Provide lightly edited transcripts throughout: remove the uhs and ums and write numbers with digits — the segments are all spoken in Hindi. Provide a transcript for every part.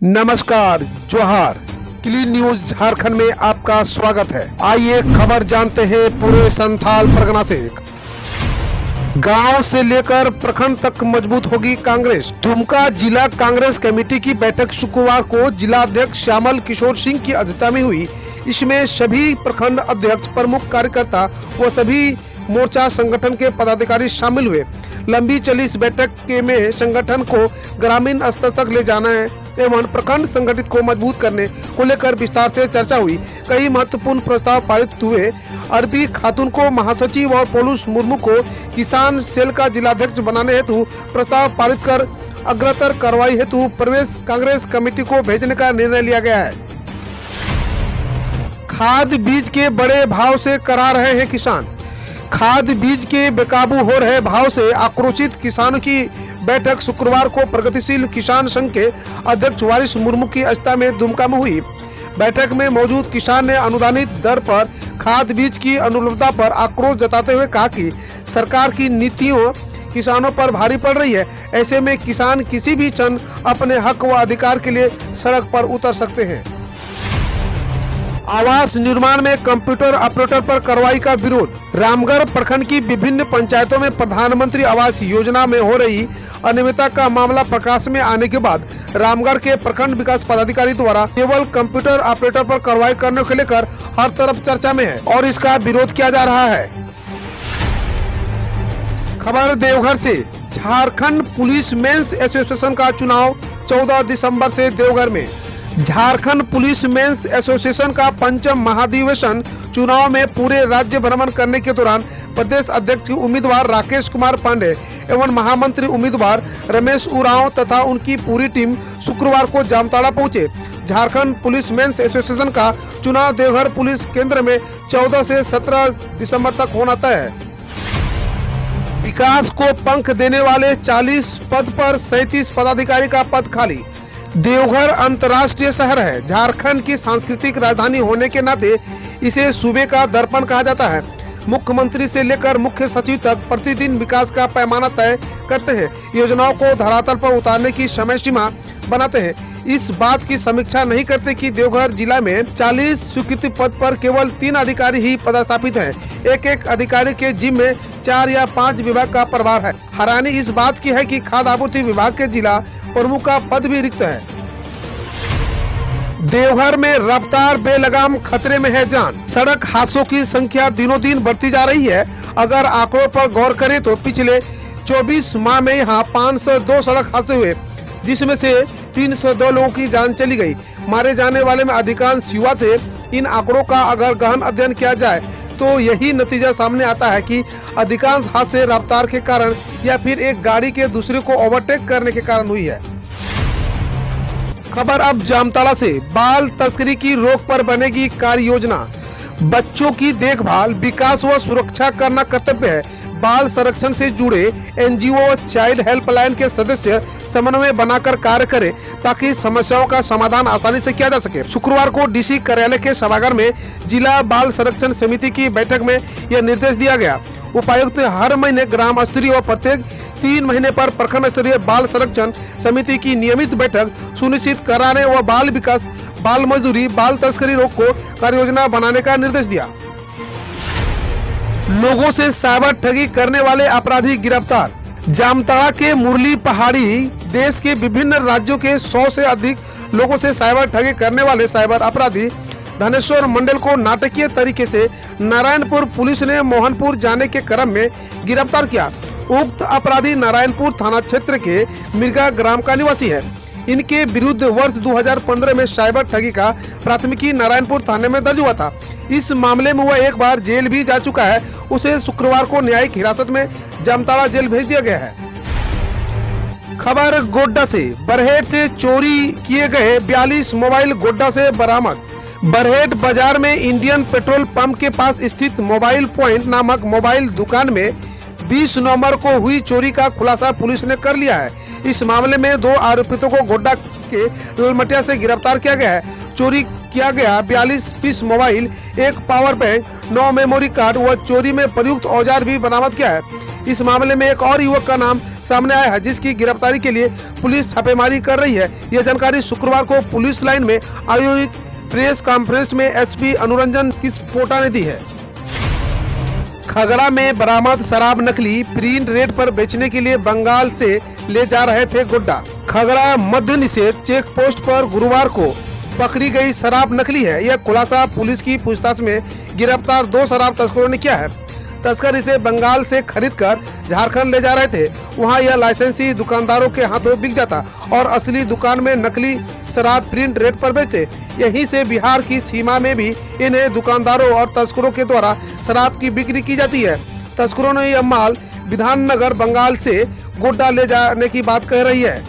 नमस्कार, जोहार। क्लीन न्यूज झारखंड में आपका स्वागत है। आइए खबर जानते हैं पूरे संथाल परगना से। गांव से लेकर प्रखंड तक मजबूत होगी कांग्रेस। दुमका जिला कांग्रेस कमेटी की बैठक शुक्रवार को जिलाध्यक्ष श्यामल किशोर सिंह की अध्यक्षता में हुई। इसमें सभी प्रखंड अध्यक्ष, प्रमुख कार्यकर्ता व सभी मोर्चा संगठन के पदाधिकारी शामिल हुए। लंबी चली इस बैठक में संगठन को ग्रामीण स्तर तक ले जाना है एवं प्रखंड संगठित को मजबूत करने को लेकर विस्तार से चर्चा हुई। कई महत्वपूर्ण प्रस्ताव पारित हुए। अरबी खातून को महासचिव और पोलूस मुर्मू को किसान सेल का जिलाध्यक्ष बनाने हेतु प्रस्ताव पारित कर अग्रतर कार्रवाई हेतु प्रदेश कांग्रेस कमेटी को भेजने का निर्णय लिया गया है। खाद बीज के बड़े भाव से करा रहे हैं किसान। खाद बीज के बेकाबू हो रहे भाव से आक्रोशित किसानों की बैठक शुक्रवार को प्रगतिशील किसान संघ के अध्यक्ष वारिस मुर्मू की अध्यक्षता में दुमका में हुई। बैठक में मौजूद किसान ने अनुदानित दर पर खाद बीज की अनुपलब्धता पर आक्रोश जताते हुए कहा कि सरकार की नीतियों किसानों पर भारी पड़ रही है। ऐसे में किसान किसी भी क्षण अपने हक व अधिकार के लिए सड़क पर उतर सकते हैं। आवास निर्माण में कंप्यूटर ऑपरेटर पर कार्रवाई का विरोध। रामगढ़ प्रखंड की विभिन्न पंचायतों में प्रधानमंत्री आवास योजना में हो रही अनियमितता का मामला प्रकाश में आने के बाद रामगढ़ के प्रखंड विकास पदाधिकारी द्वारा केवल कंप्यूटर ऑपरेटर पर कार्रवाई करने को लेकर हर तरफ चर्चा में है और इसका विरोध किया जा रहा है। खबर देवघर से। झारखंड पुलिस मेंस एसोसिएशन का चुनाव 14 दिसंबर से देवघर में। झारखंड पुलिस मेंस एसोसिएशन का पंचम महाधिवेशन चुनाव में पूरे राज्य भ्रमण करने के दौरान प्रदेश अध्यक्ष उम्मीदवार राकेश कुमार पांडे एवं महामंत्री उम्मीदवार रमेश उरांव तथा उनकी पूरी टीम शुक्रवार को जामताड़ा पहुंचे। झारखंड पुलिस मेंस एसोसिएशन का चुनाव देवघर पुलिस केंद्र में 14 से 17 दिसंबर तक होना तय है। विकास को पंख देने वाले 40 पद पर 37 पदाधिकारी का पद खाली। देवघर अंतर्राष्ट्रीय शहर है। झारखंड की सांस्कृतिक राजधानी होने के नाते इसे सूबे का दर्पण कहा जाता है। मुख्यमंत्री से लेकर मुख्य सचिव तक प्रतिदिन विकास का पैमाना तय करते हैं, योजनाओं को धरातल पर उतारने की समय सीमा बनाते हैं। इस बात की समीक्षा नहीं करते कि देवघर जिला में 40 स्वीकृति पद पर केवल 3 अधिकारी ही पदस्थापित हैं। एक अधिकारी के जिम्मे में 4 या 5 विभाग का प्रभार है। हैरानी इस बात की है कि खाद्य आपूर्ति विभाग के जिला प्रमुख का पद भी रिक्त है। देवघर में रफ्तार बेलगाम खतरे में है जान। सड़क हादसों की संख्या दिनों दिन बढ़ती जा रही है। अगर आंकड़ों पर गौर करें तो पिछले 24 माह में यहाँ 502 सड़क हादसे हुए, जिसमें से 302 लोगों की जान चली गई। मारे जाने वाले में अधिकांश युवा थे। इन आंकड़ों का अगर गहन अध्ययन किया जाए तो यही नतीजा सामने आता है कि अधिकांश हादसे रफ्तार के कारण या फिर एक गाड़ी के दूसरे को ओवरटेक करने के कारण हुई है। खबर अब जामताड़ा से। बाल तस्करी की रोक पर बनेगी कार्य योजना। बच्चों की देखभाल, विकास व सुरक्षा करना कर्तव्य है। बाल संरक्षण से जुड़े एनजीओ व चाइल्ड हेल्पलाइन के सदस्य समन्वय बनाकर कार्य करें ताकि समस्याओं का समाधान आसानी से किया जा सके। शुक्रवार को डीसी कार्यालय के सभागार में जिला बाल संरक्षण समिति की बैठक में यह निर्देश दिया गया। उपायुक्त हर महीने ग्राम स्तरीय व प्रत्येक 3 महीने पर प्रखंड स्तरीय बाल संरक्षण समिति की नियमित बैठक सुनिश्चित कराने व बाल विकास, बाल मजदूरी, बाल तस्करी रोक को कार्य योजना बनाने का निर्देश दिया। लोगों से साइबर ठगी करने वाले अपराधी गिरफ्तार। जामताड़ा के मुरली पहाड़ी देश के विभिन्न राज्यों के 100 से अधिक लोगों से साइबर ठगी करने वाले साइबर अपराधी धनेश्वर मंडल को नाटकीय तरीके से नारायणपुर पुलिस ने मोहनपुर जाने के क्रम में गिरफ्तार किया। उक्त अपराधी नारायणपुर थाना क्षेत्र के मिर्गा ग्राम का निवासी है। इनके विरुद्ध वर्ष 2015 में साइबर ठगी का प्राथमिकी नारायणपुर थाने में दर्ज हुआ था। इस मामले में वह एक बार जेल भी जा चुका है। उसे शुक्रवार को न्यायिक हिरासत में जामताड़ा जेल भेज दिया गया है। खबर गोड्डा से। बरहेट से चोरी किए गए 42 मोबाइल गोड्डा से बरामद। बरहेट बाजार में इंडियन पेट्रोल पंप के पास स्थित मोबाइल पॉइंट नामक मोबाइल दुकान में 20 नवंबर को हुई चोरी का खुलासा पुलिस ने कर लिया है। इस मामले में 2 आरोपितों को गोड्डा के ललमटिया से गिरफ्तार किया गया है। चोरी किया गया 42 पीस मोबाइल, एक पावर बैंक, 9 मेमोरी कार्ड व चोरी में प्रयुक्त औजार भी बरामद किया है। इस मामले में एक और युवक का नाम सामने आया है, जिसकी गिरफ्तारी के लिए पुलिस छापेमारी कर रही है। यह जानकारी शुक्रवार को पुलिस लाइन में आयोजित प्रेस कॉन्फ्रेंस में एसपी अनुरंजन किस्पोटा ने दी है। खगड़ा में बरामद शराब नकली, प्रिंट रेट पर बेचने के लिए बंगाल से ले जा रहे थे गोड्डा। खगड़ा मद्य निषेध चेक पोस्ट पर गुरुवार को पकड़ी गई शराब नकली है। यह खुलासा पुलिस की पूछताछ में गिरफ्तार 2 शराब तस्करों ने किया है। तस्कर इसे बंगाल से खरीदकर झारखंड ले जा रहे थे। वहां यह लाइसेंसी दुकानदारों के हाथों बिक जाता और असली दुकान में नकली शराब प्रिंट रेट पर बेचते। यहीं से बिहार की सीमा में भी इन्हें दुकानदारों और तस्करों के द्वारा शराब की बिक्री की जाती है। तस्करों ने यह माल विधाननगर बंगाल से गोड्डा ले जाने की बात कह रही है।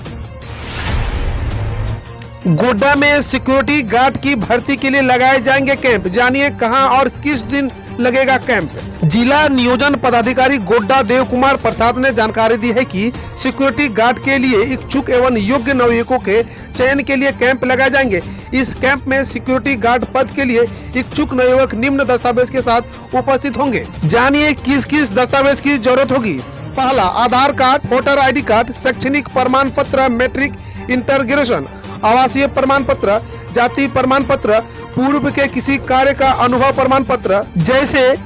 गोड्डा में सिक्योरिटी गार्ड की भर्ती के लिए लगाए जाएंगे कैंप। जानिए कहां और किस दिन लगेगा कैंप। जिला नियोजन पदाधिकारी गोड्डा देव कुमार प्रसाद ने जानकारी दी है कि सिक्योरिटी गार्ड के लिए इच्छुक एवं योग्य नवयुवकों के चयन के लिए कैंप लगाए जाएंगे। इस कैंप में सिक्योरिटी गार्ड पद के लिए इच्छुक नवयुवक निम्न दस्तावेज के साथ उपस्थित होंगे। जानिए किस किस दस्तावेज की जरूरत होगी। पहला, आधार कार्ड, वोटर ID कार्ड, शैक्षणिक प्रमाण पत्र, मैट्रिक, इंटर ग्रेजुएशन, आवासीय प्रमाण पत्र, जाति प्रमाण पत्र, पूर्व के किसी कार्य का अनुभव प्रमाण पत्र जैसे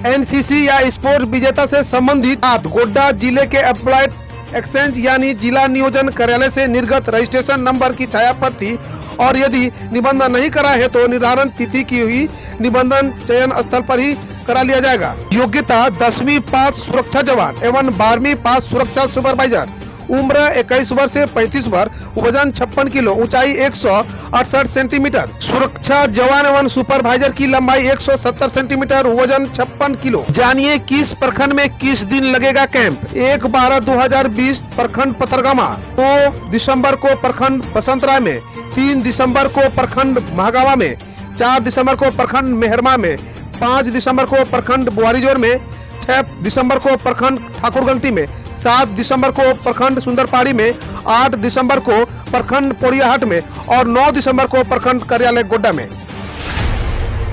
NCC या स्पोर्ट्स विजेता से संबंधित। गोड्डा जिले के एम्प्लॉयड एक्सचेंज यानी जिला नियोजन कार्यालय से निर्गत रजिस्ट्रेशन नंबर की छाया प्रति और यदि निबंधन नहीं करा है तो निर्धारण तिथि की हुई निबंधन चयन स्थल पर ही करा लिया जाएगा। योग्यता 10वीं पास सुरक्षा जवान एवं 12वीं पास सुरक्षा सुपरवाइजर। उम्र 21 वर्ष से 35 वर्ष, वजन 56 किलो, ऊंचाई 168 सेंटीमीटर। सुरक्षा जवान एवं सुपरवाइजर की लंबाई 170 सेंटीमीटर, वजन 56 किलो। जानिए किस प्रखंड में किस दिन लगेगा कैंप। 1/12/2020 प्रखंड पथरगामा, 2 दिसंबर को प्रखंड बसंतराय में, 3 दिसंबर को प्रखंड महागावा में, 4 दिसंबर को प्रखंड मेहरमा में, 5 दिसंबर को प्रखंड बुआरीजोर में, 6 दिसंबर को प्रखंड ठाकुरगंटी में, 7 दिसंबर को प्रखंड सुंदरपाड़ी में, 8 दिसंबर को प्रखंड पोड़ियाहाट में और 9 दिसंबर को प्रखंड कार्यालय गोड्डा में।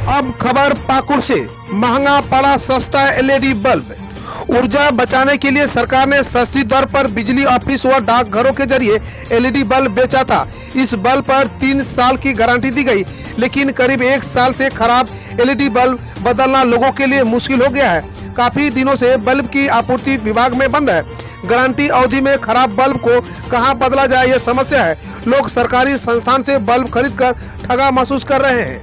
अब खबर पाकुड़ से। महंगा पड़ा सस्ता LED बल्ब। ऊर्जा बचाने के लिए सरकार ने सस्ती दर पर बिजली ऑफिस व डाकघरों के जरिए LED बल्ब बेचा था। इस बल्ब पर 3 साल की गारंटी दी गई, लेकिन करीब 1 साल से खराब LED बल्ब बदलना लोगों के लिए मुश्किल हो गया है। काफी दिनों से बल्ब की आपूर्ति विभाग में बंद है। गारंटी अवधि में खराब बल्ब को कहां बदला जाए, यह समस्या है। लोग सरकारी संस्थान से बल्ब खरीदकर ठगा महसूस कर रहे हैं।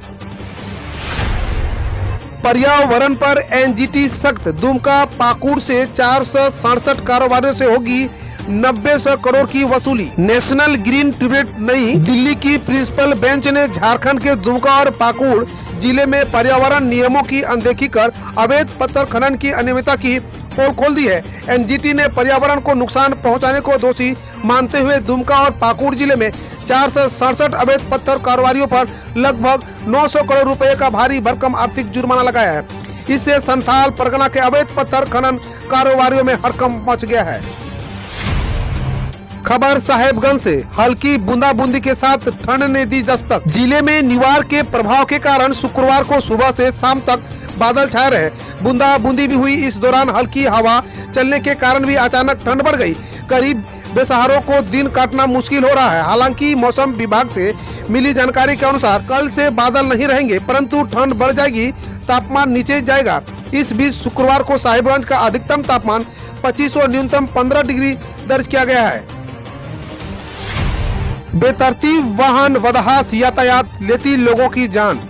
पर्यावरण पर NGT सख्त। दुमका पाकुड़ से 467 कारोबारियों से होगी 900 करोड़ की वसूली। नेशनल ग्रीन ट्रिब्यूनल नई दिल्ली की प्रिंसिपल बेंच ने झारखंड के दुमका और पाकुड़ जिले में पर्यावरण नियमों की अनदेखी कर अवैध पत्थर खनन की अनियमितता की पोल खोल दी है। NGT ने पर्यावरण को नुकसान पहुंचाने को दोषी मानते हुए दुमका और पाकुड़ जिले में 467 अवैध पत्थर कारोबारियों पर लगभग 900 करोड़ रुपए का भारी भरकम आर्थिक जुर्माना लगाया है। इससे संथाल परगना के अवैध पत्थर खनन कारोबारियों में हड़कंप मच गया है। खबर साहेबगंज से। हल्की बूंदाबूंदी के साथ ठंड ने दी दस्तक। जिले में निवार के प्रभाव के कारण शुक्रवार को सुबह से शाम तक बादल छाए रहे। बूंदाबूंदी भी हुई। इस दौरान हल्की हवा चलने के कारण भी अचानक ठंड बढ़ गई। करीब बेसहारों को दिन काटना मुश्किल हो रहा है। हालांकि मौसम विभाग से मिली जानकारी के अनुसार कल से बादल नहीं रहेंगे, परंतु ठंड बढ़ जाएगी, तापमान नीचे जाएगा। इस बीच शुक्रवार को साहिबगंज का अधिकतम तापमान 25 और न्यूनतम 15 डिग्री दर्ज किया गया है। बेतरतीब वाहन वदहास यातायात लेती लोगों की जान।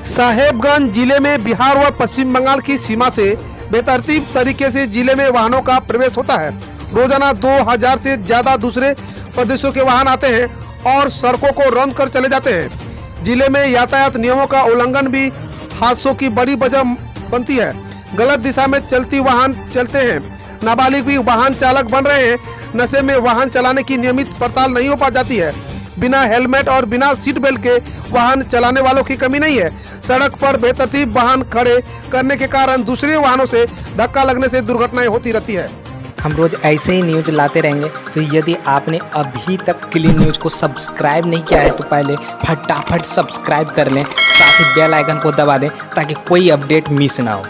साहेबगंज जिले में बिहार व पश्चिम बंगाल की सीमा से बेतरतीब तरीके से जिले में वाहनों का प्रवेश होता है। रोजाना 2000 से ज्यादा दूसरे प्रदेशों के वाहन आते हैं और सड़कों को रौंद कर चले जाते हैं। जिले में यातायात नियमों का उल्लंघन भी हादसों की बड़ी वजह बनती है। गलत दिशा में चलती वाहन चलते हैं। नाबालिग भी वाहन चालक बन रहे हैं। नशे में वाहन चलाने की नियमित पड़ताल नहीं हो पा जाती है। बिना हेलमेट और बिना सीट बेल्ट के वाहन चलाने वालों की कमी नहीं है। सड़क पर बेतरतीब वाहन खड़े करने के कारण दूसरे वाहनों से धक्का लगने से दुर्घटनाएं होती रहती है। हम रोज ऐसे ही न्यूज लाते रहेंगे। तो यदि आपने अभी तक क्लीन न्यूज को सब्सक्राइब नहीं किया है तो पहले फटाफट सब्सक्राइब कर लें। साथ ही बेल आइकन को दबा दें ताकि कोई अपडेट मिस ना हो।